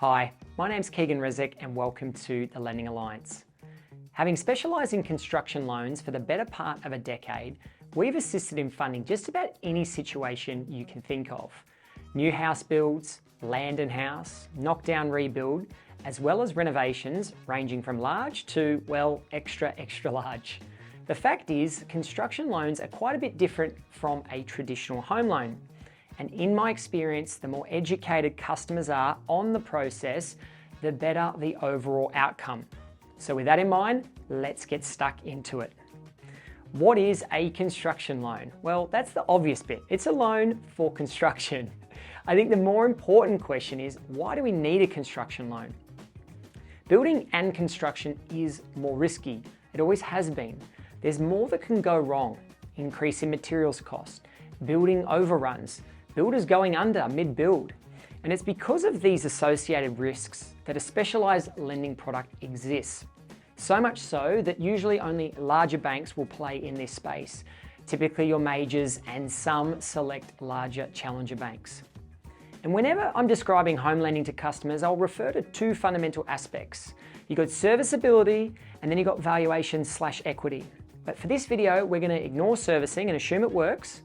Hi, my name's Keegan Rezek and welcome to the Lending Alliance. Having specialised in construction loans for the better part of a decade, we've assisted in funding just about any situation you can think of. New house builds, land and house, knockdown rebuild, as well as renovations ranging from large to, well, extra large. The fact is, construction loans are quite a bit different from a traditional home loan. And in my experience, the more educated customers are on the process, the better the overall outcome. So with that in mind, let's get stuck into it. What is a construction loan? Well, that's the obvious bit. It's a loan for construction. I think the more important question is, why do we need a construction loan? Building and construction is more risky. It always has been. There's more that can go wrong. Increase in materials cost, building overruns, builders going under mid-build. And it's because of these associated risks that a specialised lending product exists. So much so that usually only larger banks will play in this space, typically your majors and some select larger challenger banks. And whenever I'm describing home lending to customers, I'll refer to two fundamental aspects. You've got serviceability and then you've got valuation/equity. But for this video, we're going to ignore servicing and assume it works.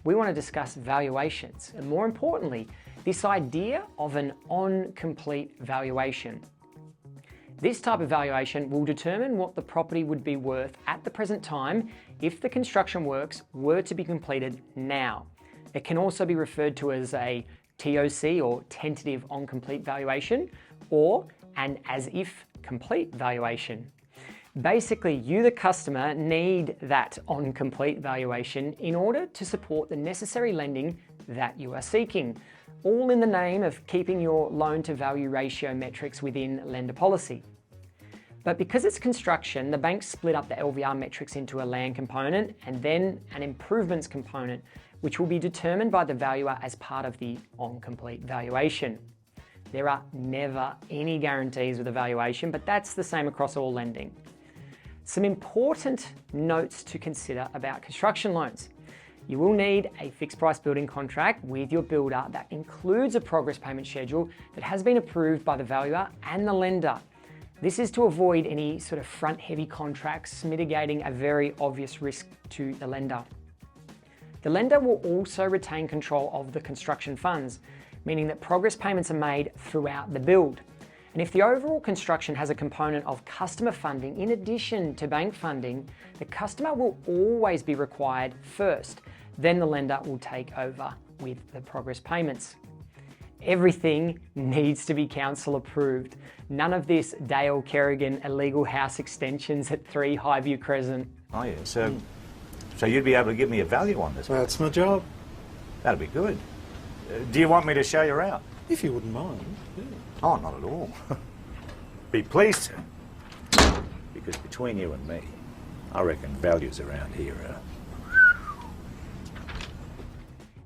We want to discuss valuations, and more importantly, this idea of an on-complete valuation. This type of valuation will determine what the property would be worth at the present time if the construction works were to be completed now. It can also be referred to as a TOC or tentative on-complete valuation, or an as-if complete valuation. Basically, you, the customer, need that on-complete valuation in order to support the necessary lending that you are seeking, all in the name of keeping your loan-to-value ratio metrics within lender policy. But because it's construction, the banks split up the LVR metrics into a land component and then an improvements component, which will be determined by the valuer as part of the on-complete valuation. There are never any guarantees with a valuation, but that's the same across all lending. Some important notes to consider about construction loans. You will need a fixed price building contract with your builder that includes a progress payment schedule that has been approved by the valuer and the lender. This is to avoid any sort of front-heavy contracts, mitigating a very obvious risk to the lender. The lender will also retain control of the construction funds, meaning that progress payments are made throughout the build. And if the overall construction has a component of customer funding in addition to bank funding, the customer will always be required first. Then the lender will take over with the progress payments. Everything needs to be council approved. None of this Dale Kerrigan illegal house extensions at 3 Highview Crescent. Oh yeah, so you'd be able to give me a value on this? Well, that's my job. That'd be good. Do you want me to show you around? If you wouldn't mind. Yeah. Oh, not at all. Be pleased to. Because between you and me, I reckon values around here are...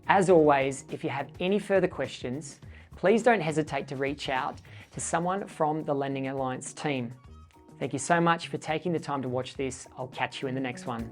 As always, if you have any further questions, please don't hesitate to reach out to someone from the Lending Alliance team. Thank you so much for taking the time to watch this. I'll catch you in the next one.